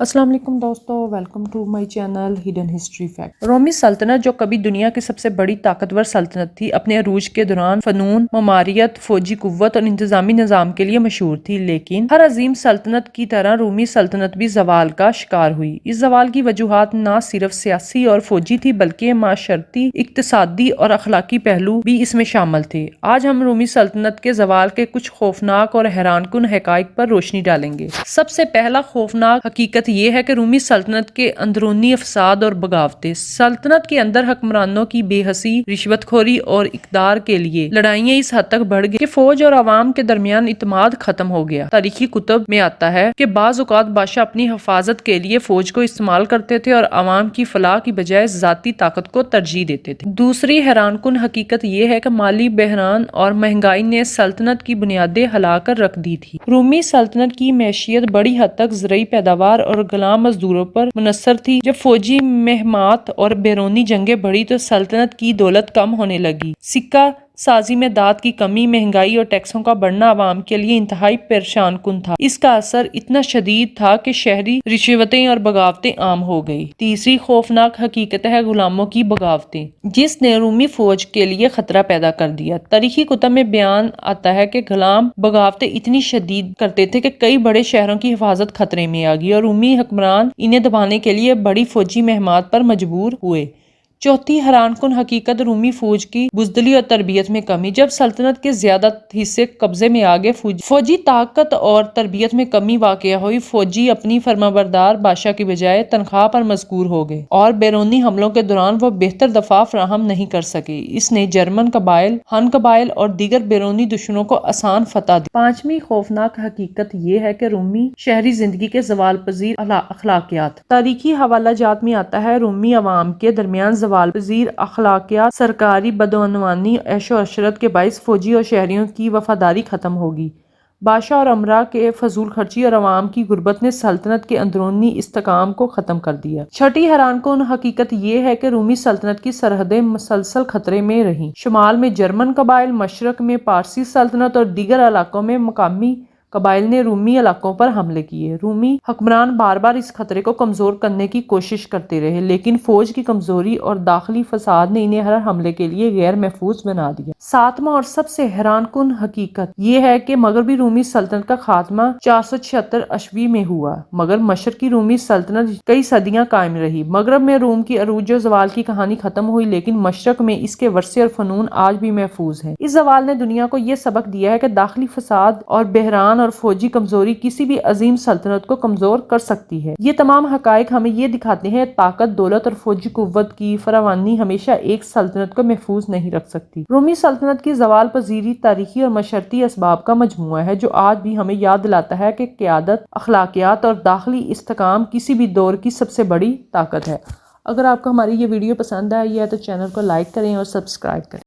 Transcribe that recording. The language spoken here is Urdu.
السلام علیکم دوستو، welcome to my channel hidden history fact. رومی سلطنت جو کبھی دنیا کی سب سے بڑی طاقتور سلطنت تھی، اپنے عروج کے دوران فنون، معماریت، فوجی قوت اور انتظامی نظام کے لیے مشہور تھی، لیکن ہر عظیم سلطنت کی طرح رومی سلطنت بھی زوال کا شکار ہوئی۔ اس زوال کی وجوہات نہ صرف سیاسی اور فوجی تھی بلکہ معاشرتی، اقتصادی اور اخلاقی پہلو بھی اس میں شامل تھے۔ آج ہم رومی سلطنت کے زوال کے کچھ خوفناک اور حیران کن حقائق پر روشنی ڈالیں گے۔ سب سے پہلا خوفناک حقیقت یہ ہے کہ رومی سلطنت کے اندرونی افساد اور بغاوتیں۔ سلطنت کے اندر حکمرانوں کی بے حسی، رشوت خوری اور اقتدار کے لیے لڑائیاں اس حد تک بڑھ گئی کہ فوج اور عوام کے درمیان اعتماد ختم ہو گیا۔ تاریخی کتب میں آتا ہے کہ بعض اوقات بادشاہ اپنی حفاظت کے لیے فوج کو استعمال کرتے تھے اور عوام کی فلاح کی بجائے ذاتی طاقت کو ترجیح دیتے تھے۔ دوسری حیران کن حقیقت یہ ہے کہ مالی بحران اور مہنگائی نے سلطنت کی بنیادیں ہلا کر رکھ دی تھی۔ رومی سلطنت کی معیشت بڑی حد تک زرعی پیداوار اور غلام مزدوروں پر منحصر تھی۔ جب فوجی مہمات اور بیرونی جنگیں بڑھی تو سلطنت کی دولت کم ہونے لگی۔ سکہ سازی میں دھات کی کمی، مہنگائی اور ٹیکسوں کا بڑھنا عوام کے لیے انتہائی پریشان کن تھا۔ اس کا اثر اتنا شدید تھا کہ شہری رشوتیں اور بغاوتیں عام ہو گئی۔ تیسری خوفناک حقیقت ہے غلاموں کی بغاوتیں، جس نے رومی فوج کے لیے خطرہ پیدا کر دیا۔ تاریخی کتب میں بیان آتا ہے کہ غلام بغاوتیں اتنی شدید کرتے تھے کہ کئی بڑے شہروں کی حفاظت خطرے میں آ گئی اور رومی حکمران انہیں دبانے کے لیے بڑی فوجی مہمات پر مجبور ہوئے۔ چوتھی حیران کن حقیقت رومی فوج کی بزدلی اور تربیت میں کمی۔ جب سلطنت کے زیادہ حصے قبضے میں آ گئے، فوجی طاقت اور تربیت میں کمی واقع ہوئی۔ فوجی اپنی فرمانبردار بادشاہ کی بجائے تنخواہ پر مجبور ہو گئے اور بیرونی حملوں کے دوران وہ بہتر دفاع فراہم نہیں کر سکے۔ اس نے جرمن قبائل، ہن قبائل اور دیگر بیرونی دشمنوں کو آسان فتح دی۔ پانچویں خوفناک حقیقت یہ ہے کہ رومی شہری زندگی کے زوال پذیر اخلاقیات۔ تاریخی حوالہ جات میں آتا ہے رومی عوام کے درمیان زوال پذیر اخلاقیات، سرکاری بدعنوانی، عیش و عشرت کے باعث فوجی اور شہریوں کی وفاداری ختم ہوگی۔ بادشاہ اور امراء کے فضول خرچی اور عوام کی غربت نے سلطنت کے اندرونی استحکام کو ختم کر دیا۔ چھٹی حیران کن حقیقت یہ ہے کہ رومی سلطنت کی سرحدیں مسلسل خطرے میں رہیں۔ شمال میں جرمن قبائل، مشرق میں پارسی سلطنت اور دیگر علاقوں میں مقامی قبائل نے رومی علاقوں پر حملے کیے۔ رومی حکمران بار بار اس خطرے کو کمزور کرنے کی کوشش کرتے رہے، لیکن فوج کی کمزوری اور داخلی فساد نے انہیں ہر حملے کے لیے غیر محفوظ بنا دیا۔ ساتواں اور سب سے حیران کن حقیقت یہ ہے کہ مغربی رومی سلطنت کا خاتمہ 476 عیسوی میں ہوا، مگر مشرقی رومی سلطنت کئی صدیاں قائم رہی۔ مغرب میں روم کی عروج و زوال کی کہانی ختم ہوئی، لیکن مشرق میں اس کے ورثے اور فنون آج بھی محفوظ ہیں۔ اس زوال نے دنیا کو یہ سبق دیا ہے کہ داخلی فساد اور بحران اور فوجی کمزوری کسی بھی عظیم سلطنت کو کمزور کر سکتی ہے۔ یہ تمام حقائق ہمیں یہ دکھاتے ہیں کہ طاقت، دولت اور فوجی قوت کی فراوانی ہمیشہ ایک سلطنت کو محفوظ نہیں رکھ سکتی۔ رومی سلطنت کی زوال پذیری تاریخی اور معاشرتی اسباب کا مجموعہ ہے جو آج بھی ہمیں یاد دلاتا ہے کہ قیادت، اخلاقیات اور داخلی استحکام کسی بھی دور کی سب سے بڑی طاقت ہے۔ اگر آپ کو ہماری یہ ویڈیو پسند آئی ہے تو چینل کو لائک کریں اور سبسکرائب کریں۔